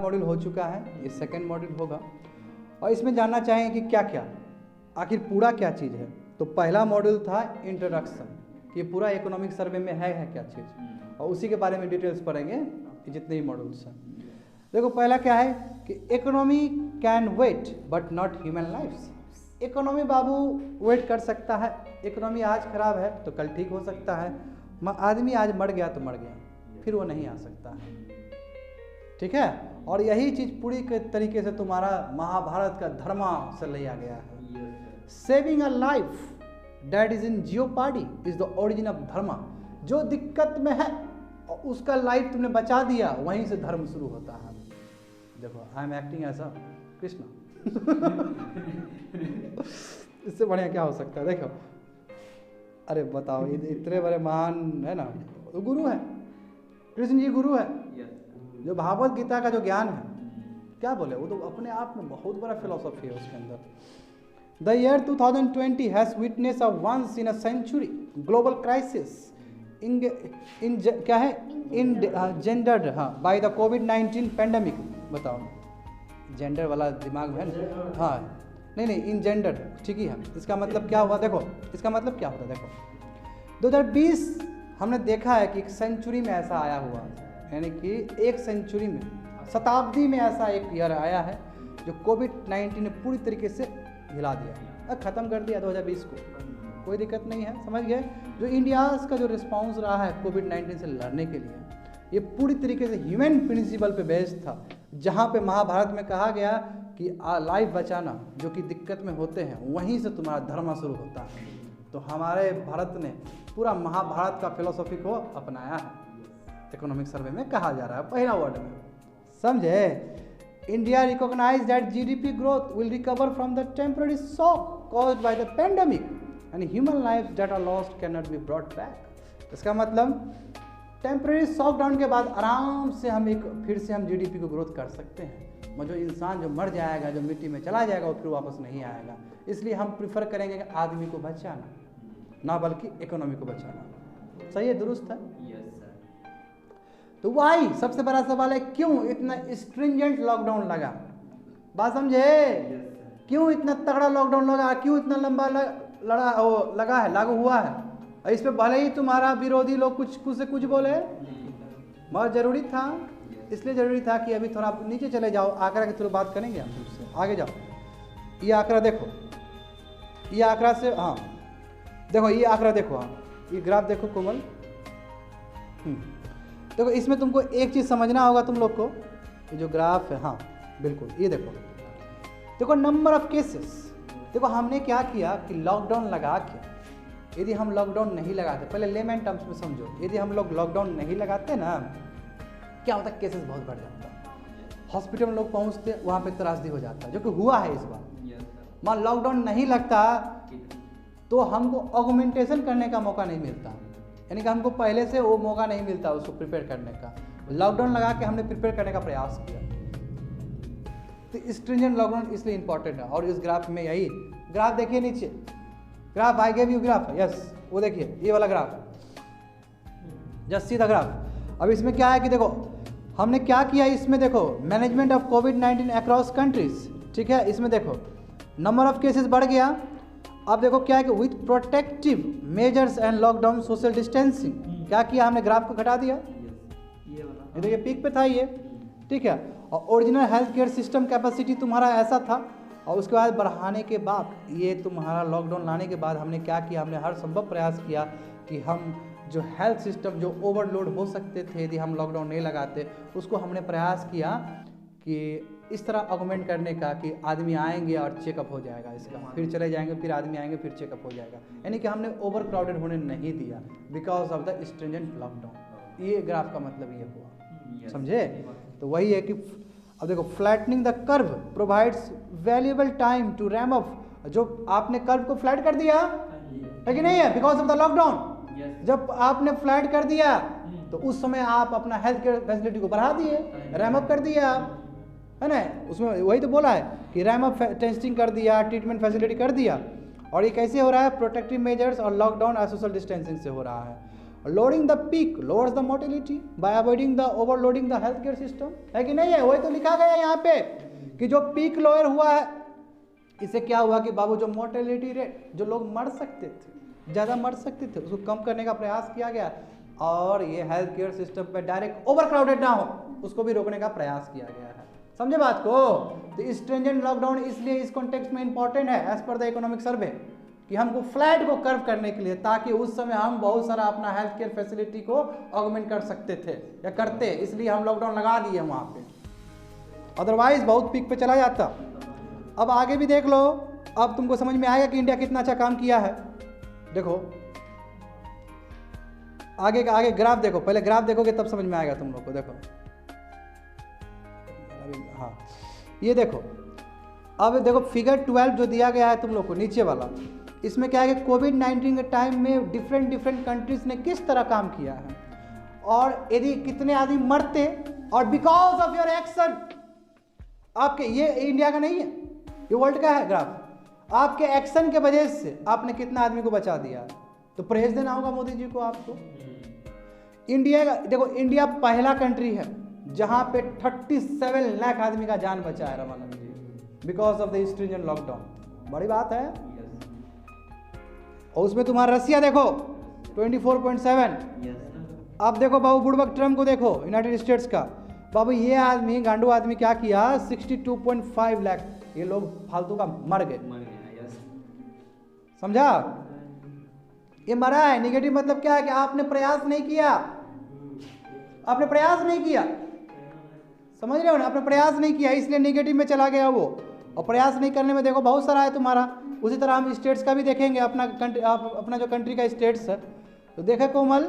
Module हो चुका है, ये सेकंड मॉड्यूल होगा और इसमें जानना चाहेंगे कि क्या क्या आखिर पूरा क्या चीज़ है। तो पहला मॉड्यूल था इंट्रोडक्शन, कि पूरा इकोनॉमिक सर्वे में है क्या चीज़, और उसी के बारे में डिटेल्स पढ़ेंगे कि जितने भी मॉड्यूल्स हैं। देखो पहला क्या है कि economy can wait but not human lifes. Economy बाबू वेट कर सकता है, इकोनॉमी आज खराब है तो कल ठीक हो सकता है, आदमी आज मर गया तो मर गया, फिर वो नहीं आ सकता है, ठीक है। और यही चीज़ पूरी के तरीके से तुम्हारा महाभारत का धर्मा से लिया गया है। Saving a life that is in jeopardy is the origin of dharma. जो दिक्कत में है और उसका लाइफ तुमने बचा दिया, वहीं से धर्म शुरू होता है। देखो I am acting as a Krishna इससे बढ़िया क्या हो सकता है। देखो अरे बताओ, इतने बड़े महान है ना, तो गुरु है, कृष्ण जी गुरु है। जो भागवत गीता का जो ज्ञान है, क्या बोले, वो तो अपने आप में बहुत बड़ा फिलोसॉफी है उसके अंदर। The year 2020 has witness a once in a century global crisis क्या है इन जेंडर्ड बाय द कोविड-19 पेंडेमिक। बताओ, जेंडर वाला दिमाग में है, हाँ नहीं इन जेंडर ठीक ही है। इसका मतलब क्या हुआ, देखो इसका मतलब क्या होता है। देखो 2020 हमने देखा है कि एक सेंचुरी में ऐसा आया हुआ, यानी कि एक सेंचुरी में, शताब्दी में ऐसा एक ईयर आया है जो कोविड-19 ने पूरी तरीके से हिला दिया, ख़त्म कर दिया 2020 को। कोई दिक्कत नहीं है, समझ गए। जो इंडिया का जो रिस्पांस रहा है कोविड-19 से लड़ने के लिए, ये पूरी तरीके से ह्यूमन प्रिंसिपल पे बेस्ड था, जहाँ पे महाभारत में कहा गया कि लाइफ बचाना जो कि दिक्कत में होते हैं, वहीं से तुम्हारा धर्म शुरू होता है। तो हमारे भारत ने पूरा महाभारत का फिलोसॉफी को अपनाया है, इकोनॉमिक सर्वे में कहा जा रहा है पहला वर्ड में, समझे। India recognise that GDP growth will recover from the temporary shock caused by the pandemic and human life that are lost can not be brought back. इसका मतलब टेम्पररी शॉकडाउन के बाद आराम से हम फिर से हम जीडीपी को ग्रोथ कर सकते हैं। जो इंसान जो मर जाएगा, जो मिट्टी में चला जाएगा, वो फिर वापस नहीं आएगा। इसलिए हम प्रिफर करेंगे कि आदमी को बचाना, ना बल्कि इकोनॉमी को बचाना। सही है, दुरुस्त है। तो वही सबसे बड़ा सवाल है, क्यों इतना स्ट्रिंजेंट लॉकडाउन लगा। बात समझे, क्यों इतना तगड़ा लॉकडाउन लगा, क्यों इतना लंबा लगा है, लागू हुआ है। इस पे भले ही तुम्हारा विरोधी लोग कुछ से कुछ बोले, बहुत जरूरी था। इसलिए जरूरी था कि अभी थोड़ा आप नीचे चले जाओ, आंकड़ा की थोड़ी बात करेंगे हम तुमसे, आगे जाओ। ये आंकड़ा देखो, ये आंकड़ा से, हाँ देखो ये आंकड़ा देखो, हाँ ये ग्राफ देखो कोमल। देखो इसमें तुमको एक चीज़ समझना होगा तुम लोग को, ये जो ग्राफ है, हाँ बिल्कुल ये देखो नंबर ऑफ केसेस। देखो हमने क्या किया कि लॉकडाउन लगा के, यदि हम लॉकडाउन नहीं लगाते, पहले लेमैन टर्म्स में समझो, यदि हम लोग लॉकडाउन नहीं लगाते ना, क्या होता, केसेस बहुत बढ़ जाता, हॉस्पिटल में लोग पहुंचते, वहाँ पे त्रासदी हो जाता, जो कि हुआ है इस बार। मान लॉकडाउन नहीं लगता तो हमको ऑगमेंटेशन करने का मौका नहीं मिलता, यानी कि हमको पहले से वो मौका नहीं मिलता उसको प्रिपेयर करने का। लॉकडाउन लगा के हमने प्रिपेयर करने का प्रयास किया। तो स्ट्रिंजेंट लॉकडाउन इसलिए इंपॉर्टेंट है। और इस ग्राफ में यही ग्राफ देखिए नीचे, graph I gave you graph, yes वो देखिए ये वाला ग्राफ, जस्ट सीधा ग्राफ। अब इसमें क्या है कि देखो हमने क्या किया, इसमें देखो management of covid across countries, ठीक है। इसमें देखो नंबर ऑफ केसेस बढ़ गया। अब देखो क्या है कि with protective measures and lockdown social distancing, क्या किया हमने, ग्राफ को घटा दिया, ये देखिए पीक पे था ये, ठीक है। और original health care system capacity तुम्हारा ऐसा था, और उसके बाद बढ़ाने के बाद, ये तुम्हारा लॉकडाउन लाने के बाद हमने क्या किया, हमने हर संभव प्रयास किया कि हम जो हेल्थ सिस्टम जो ओवरलोड हो सकते थे यदि हम लॉकडाउन नहीं लगाते, उसको हमने प्रयास किया कि इस तरह ऑगमेंट करने का कि आदमी आएंगे और चेकअप हो जाएगा इसका, फिर चले जाएंगे, फिर आदमी आएंगे, फिर चेकअप हो जाएगा, यानी कि हमने ओवर क्राउडेड होने नहीं दिया because of the stringent lockdown. ये ग्राफ का मतलब ये हुआ, समझे। तो वही है कि अब देखो flattening the curve provides valuable time to ram up. जो आपने कर्व को फ्लैट कर दिया है कि नहीं है, बिकॉज ऑफ द लॉकडाउन। जब आपने फ्लैट कर दिया तो उस समय आप अपना हेल्थ केयर फैसिलिटी को बढ़ा दिए, रैम अप कर दिया आप, है ना। उसमें वही तो बोला है कि रैम अप टेस्टिंग कर दिया, ट्रीटमेंट फैसिलिटी कर दिया। और ये कैसे हो रहा है, प्रोटेक्टिव मेजर्स और लॉकडाउन और सोशल डिस्टेंसिंग से हो रहा है। Loading the peak lowers the mortality bye avoiding the overloading the health care system, है कि नहीं है? वही तो लिखा गया यहाँ पे कि जो पीक लोअर हुआ है इससे क्या हुआ कि बाबू जो मोर्टेलिटी रेट, जो लोग मर सकते थे, ज़्यादा मर सकते थे, उसको कम करने का प्रयास किया गया और ये हेल्थ केयर सिस्टम पे डायरेक्ट ओवर क्राउडेड ना हो उसको भी रोकने का प्रयास किया गया है। समझे बात को? तो स्ट्रिंजेंट लॉकडाउन इसलिए इस कॉन्टेक्स्ट में इंपॉर्टेंट है as per the economic survey कि हमको फ्लैट को कर्व करने के लिए, ताकि उस समय हम बहुत सारा अपना हेल्थ केयर फैसिलिटी को ऑगमेंट कर सकते थे या करते, इसलिए हम लॉकडाउन लगा दिए वहाँ पे, अदरवाइज बहुत पीक पे चला जाता। अब आगे भी देख लो, अब तुमको समझ में आएगा कि इंडिया कितना अच्छा काम किया है। देखो आगे का आगे ग्राफ देखो, पहले ग्राफ देखोगे तब समझ में आएगा तुम लोग को। देखो हाँ ये देखो, अब देखो फिगर 12 जो दिया गया है तुम लोग को नीचे वाला, इसमें क्या है कि कोविड-19 के टाइम में डिफरेंट कंट्रीज ने किस तरह काम किया है और यदि कितने आदमी मरते और बिकॉज ऑफ योर एक्शन, आपके ये इंडिया का नहीं है, ये वर्ल्ड का है ग्राफ, आपके एक्शन के वजह से आपने कितना आदमी को बचा दिया, तो प्रेज देना होगा मोदी जी को आपको। इंडिया का देखो, इंडिया पहला कंट्री है जहां पे 37 लाख आदमी का जान बचा है Ramanand ji, because of the stringent lockdown. बड़ी बात है। और उसमें तुम्हारा रसिया देखो 24.7। अब देखो बाबू बुड़बक ट्रम्प को देखो, यूनाइटेड स्टेट्स का बाबू, ये आदमी गांडू आदमी क्या किया, 62.5 लाख ये लोग फालतू का मर गए। समझा? ये मरा है। निगेटिव मतलब क्या है कि आपने प्रयास नहीं किया, आपने प्रयास नहीं किया, समझ रहे हो ना, आपने प्रयास नहीं किया इसलिए नेगेटिव में चला गया वो। और प्रयास नहीं करने में देखो बहुत सारा है तुम्हारा। उसी तरह हम स्टेट्स का भी देखेंगे, अपना जो कंट्री का स्टेट्स है, तो देखे कोमल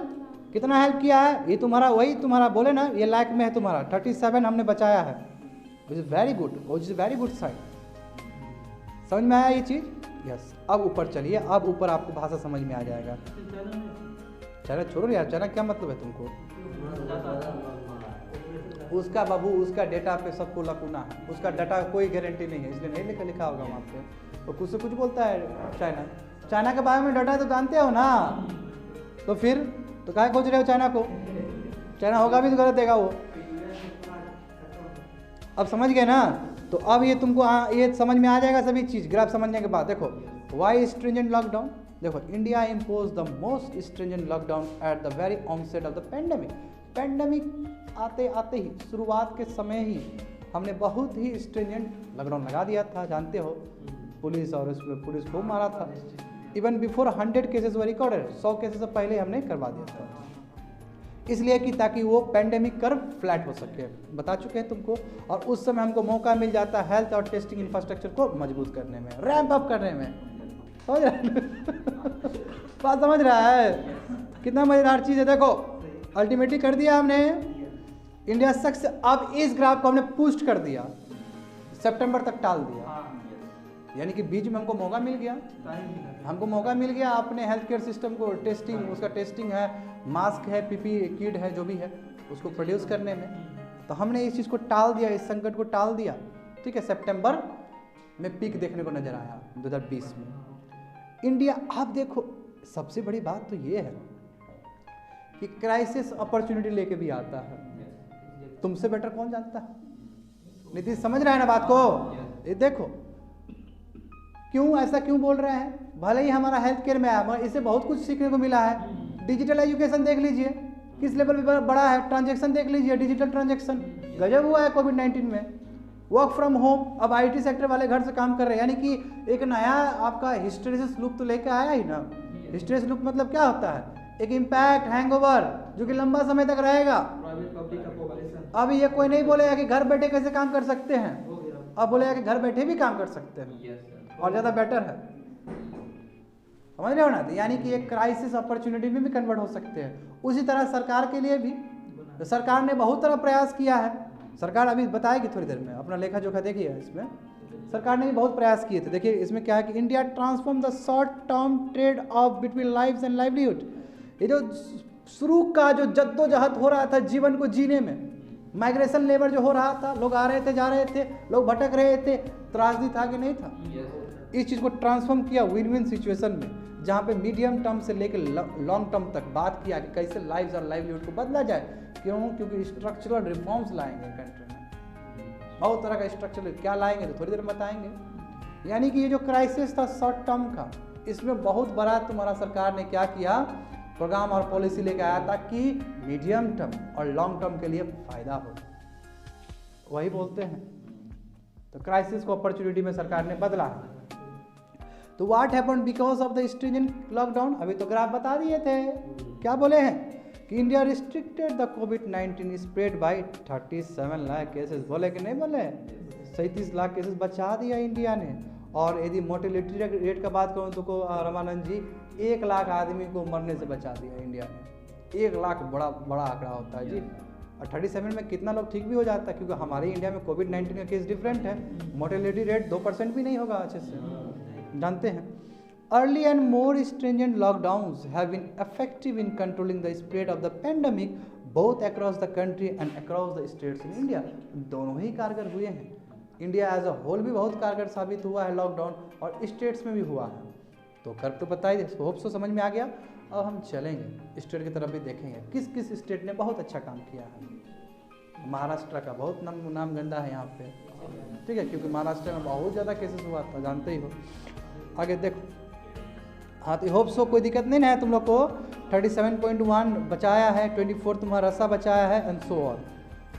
कितना हेल्प किया है। ये तुम्हारा वही तुम्हारा बोले ना, ये लाख में है तुम्हारा 37 हमने बचाया है, which is very good, which is very good side. समझ में आया ये चीज़? यस। अब ऊपर चलिए, अब ऊपर आपको भाषा समझ में आ जाएगा। चलो छोड़ो यार, चना क्या मतलब है तुमको? उसका बाबू उसका डेटा पे सबको लकुना है, उसका डाटा कोई गारंटी नहीं है, इसलिए नहीं लिखा होगा वहाँ पे। तो कुछ से कुछ बोलता है चाइना, चाइना के बारे में डाटा तो जानते हो ना, तो फिर तो क्या खोज रहे हो चाइना को? चाइना होगा भी तो गलत देगा वो। अब समझ गए ना? तो अब ये तुमको ये समझ में आ जाएगा सभी चीज़ ग्राफ समझने के बाद। देखो वाई स्ट्रिंजेंट लॉकडाउन, देखो India impose the most stringent lockdown at the very onset of the pandemic. Pandemic आते आते ही, शुरुआत के समय ही हमने बहुत ही स्ट्रिंजेंट लॉकडाउन लगा दिया था, जानते हो। पुलिस और उसमें पुलिस को मारा था। इवन बिफोर 100 केसेस वर रिकॉर्डेड, 100 केसेस से पहले हमने करवा दिया था, इसलिए कि ताकि वो पेंडेमिक कर्व फ्लैट हो सके, बता चुके हैं तुमको। और उस समय हमको मौका मिल जाता है हेल्थ और टेस्टिंग इंफ्रास्ट्रक्चर को मजबूत करने में, रैंप अप करने में। समझ रहा है? बात समझ रहा है? कितना मजेदार चीज़ है। देखो अल्टीमेटली कर दिया हमने इंडिया सक्सेस। अब इस ग्राफ को हमने पुस्ट कर दिया, सितंबर तक टाल दिया, यानी कि बीच में हमको मौका मिल गया, हमको मौका मिल गया अपने हेल्थ केयर सिस्टम को टेस्टिंग, उसका टेस्टिंग है, मास्क है, पीपी किट है, जो भी है उसको प्रोड्यूस करने में। तो हमने इस चीज़ को टाल दिया, इस संकट को टाल दिया। ठीक है, सितंबर में पीक देखने को नजर आया 2020 में इंडिया। आप देखो सबसे बड़ी बात तो ये है कि क्राइसिस अपॉर्चुनिटी लेके भी आता है, तुमसे बेटर कौन जानता है? नीतीश समझ रहा है ना बात को? ये देखो क्यों ऐसा क्यों बोल रहे हैं। भले ही हमारा हेल्थ केयर में आया, मगर इससे बहुत कुछ सीखने को मिला है। डिजिटल एजुकेशन देख लीजिए किस लेवल पे बड़ा है, ट्रांजैक्शन देख लीजिए, डिजिटल ट्रांजैक्शन गजब हुआ है कोविड-19 में। वर्क फ्रॉम होम, अब आईटी सेक्टर वाले घर से काम कर रहे हैं, यानी कि एक नया आपका हिस्टेरिसिस लुक तो लेकर आया ही ना। हिस्टेरिसिस लुक मतलब क्या होता है? एक इम्पैक्ट, हैंगओवर जो कि लंबा समय तक रहेगा। अब ये कोई नहीं बोलेगा कि घर बैठे कैसे काम कर सकते हैं, अब बोलेगा कि घर बैठे भी काम कर सकते हैं और ज़्यादा बेटर है। समझ रहे हो ना? यानी कि एक क्राइसिस अपॉर्चुनिटी में भी कन्वर्ट हो सकते हैं। उसी तरह सरकार के लिए भी, तो सरकार ने बहुत तरह प्रयास किया है। सरकार अभी बताएगी थोड़ी देर में, अपना लेखा जोखा देखिए, इसमें सरकार ने भी बहुत प्रयास किए थे। देखिए इसमें क्या है कि India transform the short term trade off between lives and livelihood. ये जो शुरू का जो जद्दोजहद हो रहा था जीवन को जीने में, माइग्रेशन लेबर जो हो रहा था, लोग आ रहे थे जा रहे थे, लोग भटक रहे थे, त्रासदी था कि नहीं था? इस चीज़ को ट्रांसफॉर्म किया विन विन सिचुएशन में, जहाँ पे मीडियम टर्म से लेकर लॉन्ग टर्म तक बात किया कि कैसे लाइव्स और लाइवलीहुड को बदला जाए। क्यों? क्योंकि स्ट्रक्चरल रिफॉर्म्स लाएंगे कंट्री में, बहुत तरह का स्ट्रक्चरल क्या लाएंगे तो थोड़ी देर में बताएंगे। यानी कि ये जो क्राइसिस था शॉर्ट टर्म का, इसमें बहुत बड़ा तुम्हारा सरकार ने क्या किया, प्रोग्राम और पॉलिसी लेकर आया ताकि मीडियम टर्म और लॉन्ग टर्म के लिए फायदा हो। वही बोलते हैं, तो क्राइसिस को अपॉर्चुनिटी में सरकार ने बदला। तो what happened because of the stringent lockdown, अभी तो ग्राफ बता दिए थे, क्या बोले हैं कि India restricted the covid spread by 37 lakh cases, बोले कि नहीं बोले? 37 लाख केसेस बचा दिया इंडिया ने। और यदि मोर्टेलिटी रेट का बात करूँ तो रामानंद जी 1 लाख आदमी को मरने से बचा दिया इंडिया ने। 1 लाख बड़ा बड़ा आंकड़ा होता है जी। और 37 में कितना लोग ठीक भी हो जाता है, क्योंकि हमारे इंडिया में कोविड-19 का केस डिफरेंट है, मोर्टेलिटी रेट 2% भी नहीं होगा अच्छे से, जानते हैं। Early and more stringent lockdowns have been effective in controlling the spread of the pandemic both across the country and across the states in India. दोनों ही कारगर हुए हैं। इंडिया एज अ होल भी बहुत कारगर साबित हुआ है लॉकडाउन, और स्टेट्स में भी हुआ है। तो कर तो पता ही, होप सो समझ में आ गया। अब हम चलेंगे स्टेट की तरफ भी, देखेंगे किस किस स्टेट ने बहुत अच्छा काम किया है। महाराष्ट्र का बहुत नाम गंदा है यहाँ पे, ठीक है, क्योंकि महाराष्ट्र में बहुत ज़्यादा केसेस हुआ था, जानते ही हो। आगे देखो, हाँ तो होप सो कोई दिक्कत नहीं ना है तुम लोग को। 37.1 बचाया है, 24 तुम्हारा रसा बचाया है, एंड सो ऑन।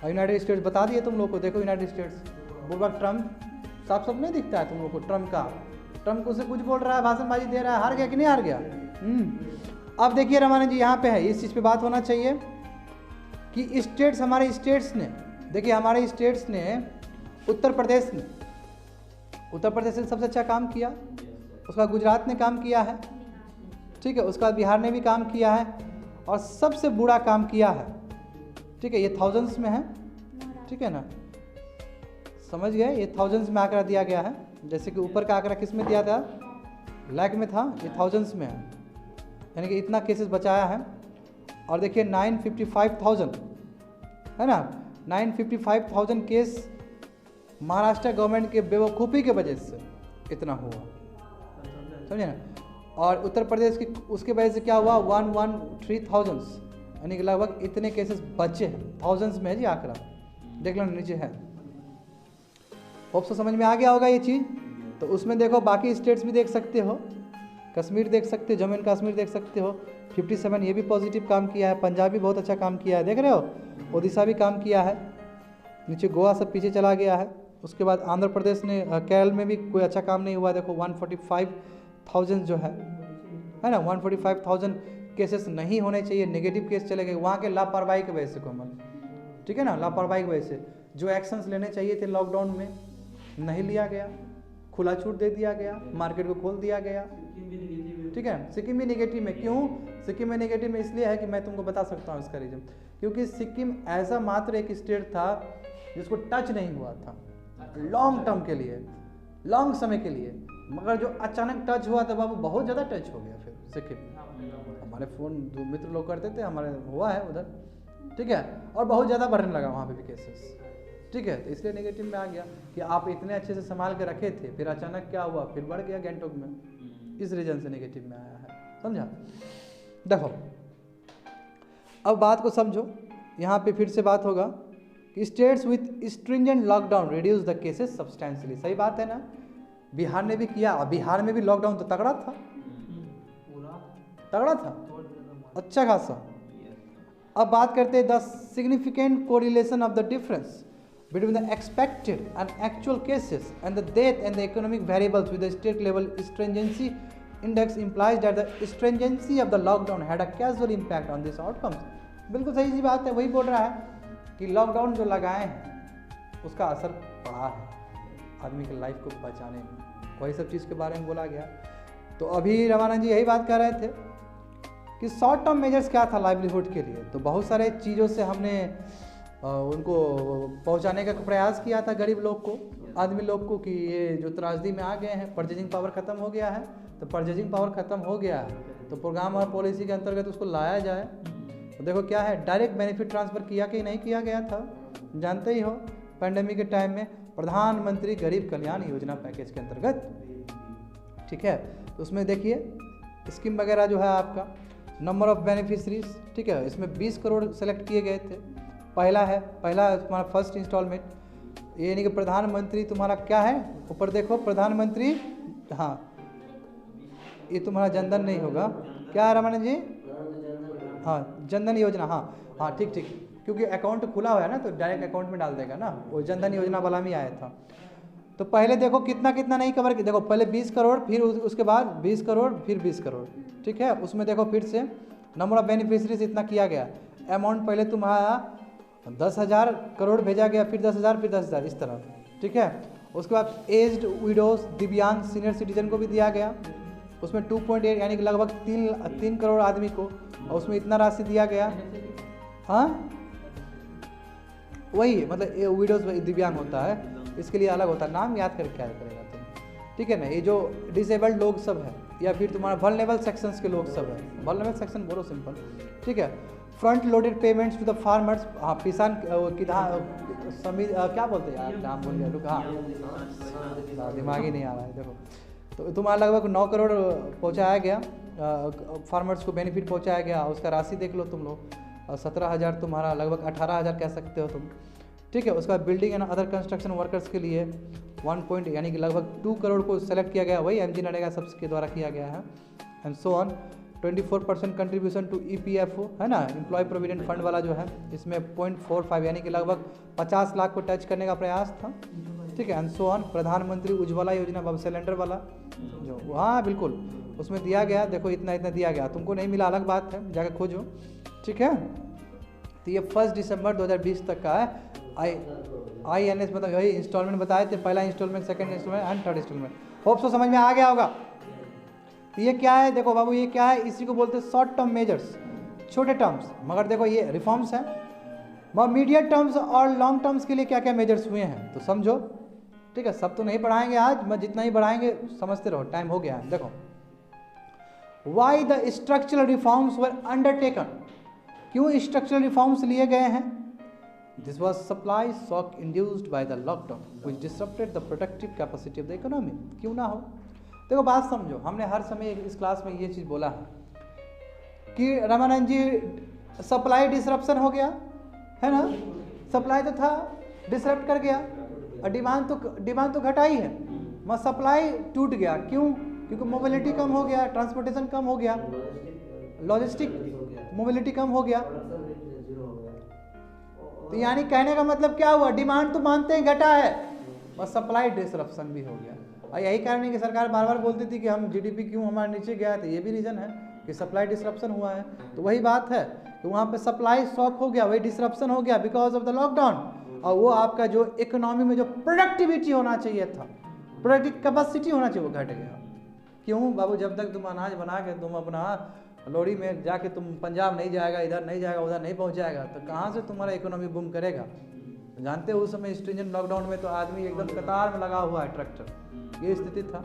और यूनाइटेड स्टेट्स बता दिए तुम लोग को, देखो यूनाइटेड स्टेट्स बोल ट्रम्प साफ साफ नहीं दिखता है तुम लोग को। ट्रम्प को से कुछ बोल रहा है, भाषणबाजी दे रहा है, हार गया कि नहीं हार गया? अब देखिए रामानंद जी, यहाँ पे है, इस चीज़ पे बात होना चाहिए कि स्टेट्स, हमारे स्टेट्स ने, देखिए हमारे स्टेट्स ने, उत्तर प्रदेश ने सबसे अच्छा काम किया, उसका गुजरात ने काम किया है, ठीक है, उसका बिहार ने भी काम किया है, और सबसे बुरा काम किया है, ठीक है, ये थाउजेंड्स में है, ठीक है ना, समझ गए, ये थाउजेंड्स में आंकड़ा दिया गया है। जैसे कि ऊपर का आंकड़ा किस में दिया था, लाख में था, ये थाउजेंड्स में है, यानी कि इतना केसेस बचाया है। और देखिए 955,000 है ना, 955,000 केस महाराष्ट्र गवर्नमेंट के बेवकूफ़ी के वजह से इतना हुआ, समझे ना। और उत्तर प्रदेश की उसके वजह से क्या हुआ, 113,000, यानी कि लगभग इतने केसेस बचे हैं, थाउजेंड्स में है जी आंकड़ा, देख लो नीचे है। होप सो समझ में आ गया होगा ये चीज़। तो उसमें देखो बाकी स्टेट्स भी देख सकते हो, कश्मीर देख सकते हो, जम्मू एंड कश्मीर देख सकते हो, 57 ये भी पॉजिटिव काम किया है, पंजाब भी बहुत अच्छा काम किया है, देख रहे हो, ओडिशा भी काम किया है, नीचे गोवा सब पीछे चला गया है। उसके बाद आंध्र प्रदेश ने, केरल में भी कोई अच्छा काम नहीं हुआ, देखो 145,000 जो है ना, 145,000 केसेस नहीं होने चाहिए, नेगेटिव केस चले गए वहाँ के लापरवाही की वजह से, कोमल, ठीक है ना, लापरवाही की वजह से जो एक्शंस लेने चाहिए थे लॉकडाउन में नहीं लिया गया, खुला छूट दे दिया गया, मार्केट को खोल दिया गया, ठीक है। सिक्किम भी नेगेटिव में, क्यों सिक्किम में नेगेटिव में इसलिए है कि मैं तुमको बता सकता हूँ इसका रीजन, क्योंकि सिक्किम ऐसा मात्र एक स्टेट था जिसको टच नहीं हुआ था लॉन्ग टर्म के लिए, लॉन्ग समय के लिए, मगर जो अचानक टच हुआ था बाबू बहुत ज़्यादा टच हो गया फिर सिक्किम। हमारे फ़ोन जो मित्र लोग करते थे, हमारे हुआ है उधर, ठीक है, और बहुत ज़्यादा बढ़ने लगा वहाँ पे भी केसेस, ठीक है, तो इसलिए नेगेटिव में आ गया कि आप इतने अच्छे से संभाल के रखे थे, फिर अचानक क्या हुआ, फिर बढ़ गया गैंगटॉक में, इस रीजन से नेगेटिव में आया है, समझा। देखो अब बात को समझो, यहाँ पे फिर से बात होगा कि states with stringent lockdown reduce the cases substantially, सही बात है ना। बिहार ने भी किया, बिहार में भी लॉकडाउन तो तगड़ा था, तगड़ा था, अच्छा खासा। अब बात करते हैं the significant correlation of the difference between the expected and actual cases and the death and the economic variables with the state level stringency index implies that the stringency of the lockdown had a causal impact on these outcomes। बिल्कुल सही सी बात है, वही बोल रहा है कि lockdown जो लगाए हैं उसका असर पड़ा है आदमी की लाइफ को बचाने में, वही सब चीज़ के बारे में बोला गया। तो अभी रवाना जी यही बात कर रहे थे कि शॉर्ट टर्म मेजर्स क्या था लाइवलीहुड के लिए, तो बहुत सारे चीज़ों से हमने उनको पहुंचाने का प्रयास किया था गरीब लोग को, आदमी लोग को, कि ये जो त्रासदी में आ गए हैं, परचेजिंग पावर ख़त्म हो गया है, तो परचेजिंग पावर ख़त्म हो गया है तो प्रोग्राम और पॉलिसी के अंतर्गत उसको लाया जाए। तो देखो क्या है, डायरेक्ट बेनिफिट ट्रांसफ़र किया कि नहीं किया गया था, जानते ही हो। पैंडेमिक के टाइम में प्रधानमंत्री गरीब कल्याण योजना पैकेज के अंतर्गत ठीक है। तो उसमें देखिए स्कीम वगैरह जो है आपका, नंबर ऑफ बेनिफिशरीज, ठीक है, इसमें 20 करोड़ सेलेक्ट किए गए थे। पहला तुम्हारा फर्स्ट इंस्टॉलमेंट, ये यानी कि प्रधानमंत्री तुम्हारा क्या है, ऊपर देखो प्रधानमंत्री, हाँ ये तुम्हारा जनधन नहीं होगा, क्या है रमन जी, हाँ जनधन योजना, हाँ ठीक, क्योंकि अकाउंट खुला हुआ है ना तो डायरेक्ट अकाउंट में डाल देगा ना, वो जनधन योजना वाला में आया था। तो पहले देखो कितना नहीं कवर किया, देखो पहले 20 करोड़, फिर उसके बाद 20 करोड़, फिर 20 करोड़, ठीक है। उसमें देखो फिर से नंबर ऑफ बेनिफिशरीज इतना किया गया, अमाउंट पहले तुम्हारा 10,000 करोड़ भेजा गया, फिर 10,000, फिर 10,000 इस तरह, ठीक है। उसके बाद एज्ड विडोज, दिव्यांग, सीनियर सिटीजन को भी दिया गया, उसमें 2.8 यानी कि लगभग 3 करोड़ आदमी को, और उसमें इतना राशि दिया गया। हाँ वही मतलब विडोज दिव्यांग होता है, इसके लिए अलग होता है, नाम याद करके क्या करेगा तुम, ठीक है ना। ये जो डिसेबल्ड लोग सब है, या फिर तुम्हारा वल्नरेबल सेक्शंस के लोग सब है, वल्नरेबल सेक्शन बोलो सिंपल, ठीक है। Front loaded payments to the farmers, हाँ किसान क्या बोलते हैं यार, नाम भूल गया, रुक, हाँ दिमाग ही नहीं आ रहा है। देखो तो तुम्हारा लगभग 9 करोड़ पहुँचाया गया, फार्मर्स को बेनिफिट पहुँचाया गया, उसका राशि देख लो तुम लोग, 17,000 तुम्हारा लगभग 18,000 कह सकते हो तुम, ठीक है। उसका building and other construction workers के लिए 1 यानी कि लगभग 2 करोड़ को सेलेक्ट किया गया, वही MG नरेगा सब्सिडी के द्वारा किया गया है, and so on. 24% contribution to EPFO है ना, एम्प्लॉय प्रोविडेंट फंड वाला जो है, इसमें 0.45 यानी कि लगभग 50 लाख को टच करने का प्रयास था, ठीक है, एंड सो ऑन। प्रधानमंत्री उज्ज्वला योजना, बब सिलेंडर वाला जो, हाँ बिल्कुल उसमें दिया गया, देखो इतना दिया गया, तुमको नहीं मिला अलग बात है, जाकर खोजो, ठीक है। तो ये 1 दिसंबर 2020 तक का है। INS मतलब यही इंस्टॉलमेंट बताए थे, पहला instalment, second instalment and third instalment. Hope so समझ में आ गया होगा। तो ये क्या है, देखो बाबू ये क्या है, इसी को बोलते हैं शॉर्ट टर्म मेजर्स, छोटे टर्म्स, मगर देखो ये रिफॉर्म्स हैं। मगर मीडियम टर्म्स और लॉन्ग टर्म्स के लिए क्या क्या मेजर्स हुए हैं तो समझो, ठीक है। सब तो नहीं पढ़ाएंगे आज, मैं जितना ही पढ़ाएंगे समझते रहो, टाइम हो गया है। देखो why the structural reforms were undertaken, क्यों स्ट्रक्चरल रिफॉर्म्स लिए गए हैं। This was supply shock induced by the lockdown which disrupted the productive capacity of the economy. क्यों ना हो, देखो बात समझो, हमने हर समय इस क्लास में ये चीज़ बोला है कि रामानंद जी सप्लाई डिसरप्शन हो गया है ना, सप्लाई तो था डिसरप्ट कर गया, और डिमांड तो घटाई है, मगर सप्लाई टूट गया, क्यों, क्योंकि मोबिलिटी कम हो गया, ट्रांसपोर्टेशन कम हो गया, लॉजिस्टिक मोबिलिटी कम हो गया। तो यानी कहने का मतलब क्या हुआ, डिमांड तो मानते हैं घटा है, बस सप्लाई डिसरप्शन भी हो गया। और यही कारण है कि सरकार बार बार बोलती थी कि हम GDP क्यों हमारे नीचे गया, तो ये भी रीज़न है कि सप्लाई डिसरप्शन हुआ है। तो वही बात है कि वहाँ पे सप्लाई शॉक हो गया, वही डिसरप्शन हो गया बिकॉज ऑफ द लॉकडाउन। और वो आपका जो इकोनॉमी में जो प्रोडक्टिविटी होना चाहिए था, प्रोडक्टिव कैपेसिटी होना चाहिए, वो घट गया। क्यों बाबू, जब तक तुम अनाज बना के तुम अपना लॉरी में जाके तुम पंजाब नहीं जाएगा, इधर नहीं जाएगा, उधर नहीं पहुंच जाएगा, तो कहाँ से तुम्हारा इकोनॉमी बूम करेगा। जानते हो उस समय स्ट्रिंजेंट लॉकडाउन में तो आदमी एकदम कतार में लगा हुआ है ट्रैक्टर, ये स्थिति था।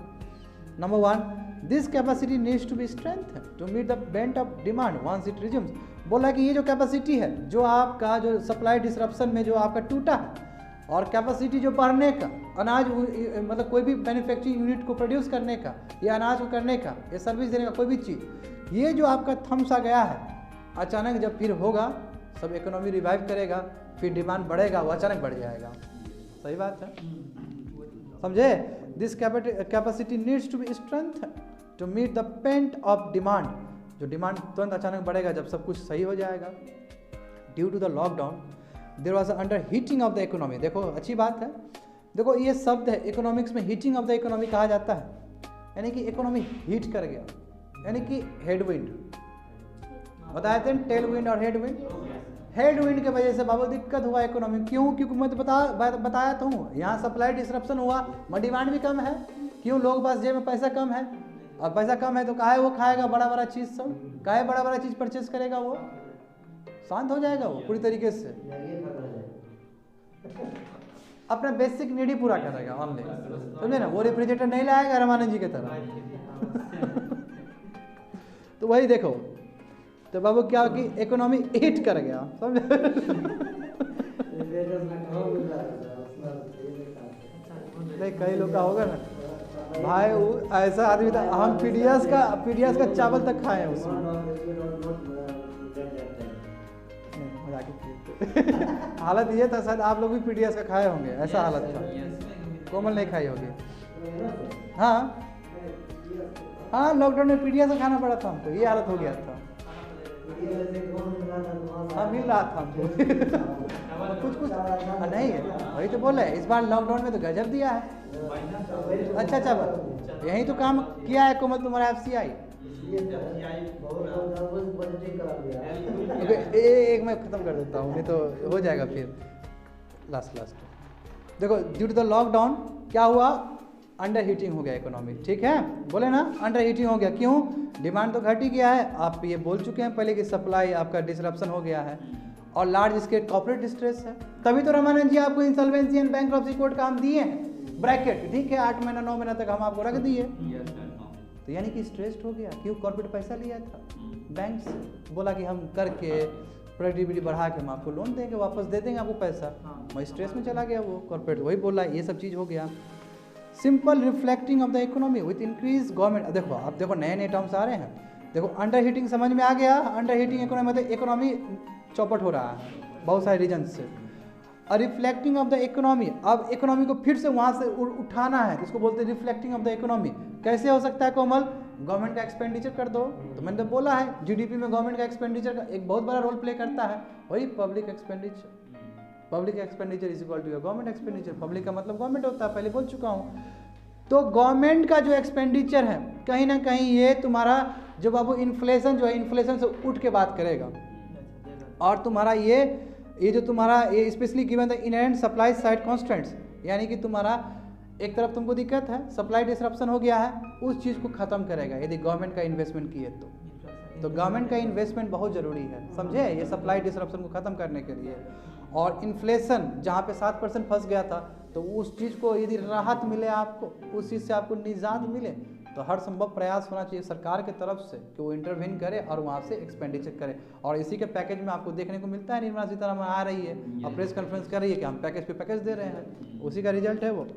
Number 1, this capacity needs to be strength to meet the bent of demand once it resumes. बोला कि ये जो कैपेसिटी है, जो आपका जो सप्लाई डिसरप्शन में जो आपका टूटा है, और कैपेसिटी जो बढ़ने का, अनाज मतलब कोई भी मैन्युफैक्चरिंग यूनिट को प्रोड्यूस करने का, या अनाज को करने का, या सर्विस देने का, कोई भी चीज़, ये जो आपका थम सा गया है, अचानक जब फिर होगा, सब इकोनॉमी रिवाइव करेगा, फिर डिमांड बढ़ेगा, वो अचानक बढ़ जाएगा। सही बात है, समझे। This capacity needs to be strength to meet the pent of demand, जो डिमांड तुरंत अचानक बढ़ेगा जब सब कुछ सही हो जाएगा। Due to the lockdown there was under heating of the economy. देखो अच्छी बात है, देखो ये शब्द है इकोनॉमिक्स में, हीटिंग ऑफ द इकोनॉमी कहा जाता है, यानी कि इकोनॉमी हीट कर गया, यानी कि हेडविंड बताए थे, टेल विंड और हेडविंड। हेडविंड के वजह से बाबू दिक्कत हुआ इकोनॉमी, क्यों, क्योंकि मैं तो बताया तो हूँ, यहाँ सप्लाई डिसरप्शन हुआ, मगर डिमांड भी कम है। क्यों, लोग पास जेब में पैसा कम है, और पैसा कम है तो काहे वो खाएगा बड़ा बड़ा चीज़ सब, काहे बड़ा बड़ा चीज़ परचेज करेगा, वो शांत हो जाएगा वो पूरी तरीके से, अपना बेसिक नीड ही पूरा करेगा ऑनली, समझे ना। वो रेफ्रिजरेटर नहीं लाएगा रामानंद जी की तरह। तो वही देखो, तो बाबू क्या कि इकोनॉमी हिट कर गया, समझे। नहीं कई लोग का होगा ना, भाई ऐसा आदमी था, हम पीडीएस का चावल तक खाए हैं उसमें। हालत ये था, शायद आप लोग भी पीडीएस का खाए होंगे, ऐसा हालत था। कोमल नहीं खाई होगी। हाँ हाँ, लॉकडाउन में पीडीएस का खाना पड़ा था हमको, ये हालत हो गया था। हाँ मिल रहा था हमको कुछ नहीं है, वही तो बोल रहे इस बार लॉकडाउन में तो गजब दिया है। अच्छा यही तो काम किया है कोमल तुम्हारा एफसीआई। एक मैं खत्म कर देता हूँ, नहीं तो हो जाएगा फिर लास्ट। देखो ड्यू टू द लॉकडाउन क्या हुआ, अंडर हीटिंग हो गया इकोनॉमी, ठीक है, बोले ना अंडर हीटिंग हो गया। क्यों? डिमांड तो घट ही गया है, आप ये बोल चुके हैं पहले कि सप्लाई आपका डिसरप्शन हो गया है और लार्ज स्केल कॉर्पोरेट डिस्ट्रेस है। तभी तो रामानंद जी आपको इंसॉल्वेंसी एंड बैंक्रप्सी कोड का हम दिए हैं ब्रैकेट, ठीक है, 8 महीना 9 महीना तक हम आपको रख दिए। तो यानी कि स्ट्रेस्ड हो गया। क्यों? कॉर्पोरेट पैसा लिया था बैंक से, बोला कि हम करके प्रोडक्टिविटी बढ़ा के हम आपको लोन देंगे, वापस दे देंगे आपको पैसा। मैं स्ट्रेस में चला गया वो कॉर्पोरेट, वही बोला, ये सब चीज़ हो गया। Simple reflecting of the economy with increase government. देखो आप देखो नए टर्म्स आ रहे हैं। देखो अंडर हीटिंग समझ में आ गया। अंडर हीटिंग इकोनॉमी मतलब इकोनॉमी चौपट हो रहा है बहुत सारे रीजन से। रिफ्लेक्टिंग ऑफ द इकोनॉमी, अब इकोनॉमी को फिर से वहाँ से उठाना है, इसको बोलते हैं रिफ्लेक्टिंग ऑफ द इकोनॉमी। कैसे हो सकता है कोमल? गवर्नमेंट का एक्सपेंडिचर कर दो। तो मैंने तो बोला है जीडीपी में गवर्नमेंट का एक्सपेंडिचर का एक बहुत बड़ा रोल प्ले करता है, वही public expenditure. Public expenditure is equal to your government expenditure. Public का मतलब गवर्नमेंट होता है, पहले बोल चुका हूँ। तो गवर्नमेंट का जो एक्सपेंडिचर है कहीं ना कहीं ये तुम्हारा जो बाबू इन्फ्लेशन जो है, इन्फ्लेशन से उठ के बात करेगा। और तुम्हारा ये जो तुम्हारा ये specially given the inherent supply side constants, यानी कि तुम्हारा एक तरफ तुमको दिक्कत है, सप्लाई डिसरप्शन हो गया है, उस चीज़ को ख़त्म करेगा यदि गवर्नमेंट का इन्वेस्टमेंट किए तो गवर्नमेंट का इन्वेस्टमेंट बहुत ज़रूरी है, समझे, ये सप्लाई डिसरप्शन को ख़त्म करने के लिए। और इन्फ्लेशन जहाँ पे 7% फंस गया था, तो उस चीज़ को यदि राहत मिले आपको, उस चीज़ से आपको निजात मिले, तो हर संभव प्रयास होना चाहिए सरकार के तरफ से कि वो इंटरवेन करे और वहाँ से एक्सपेंडिचर करे। और इसी के पैकेज में आपको देखने को मिलता है, निर्मला सीतारमण आ रही है और प्रेस कॉन्फ्रेंस कर रही है कि हम पैकेज पे पैकेज दे रहे हैं, उसी का रिजल्ट है वो।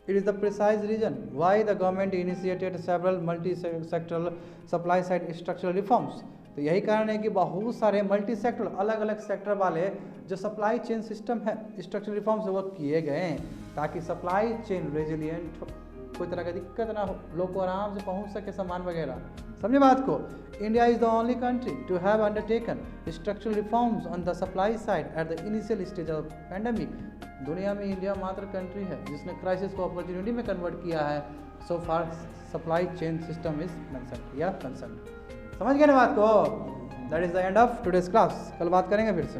It is the precise reason why the government initiated several multi-sectoral supply side structural reforms। तो यही कारण है कि बहुत सारे मल्टी सेक्टर अलग अलग सेक्टर वाले जो सप्लाई चेन सिस्टम है स्ट्रक्चरल रिफॉर्म्स वो किए गए हैं ताकि सप्लाई चेन रेजिलियंट हो, कोई तरह की दिक्कत ना हो, लोग को आराम से पहुंच सके सामान वगैरह। समझे बात को? India is the only country to have undertaken structural reforms on the supply side at the initial stage of pandemic. दुनिया में इंडिया मात्र कंट्री है जिसने क्राइसिस को अपॉर्चुनिटी में कन्वर्ट किया है। So far supply chain system is concern या कंसर्न। समझ गए ना बात को? That is the end of today's class. कल बात करेंगे फिर से।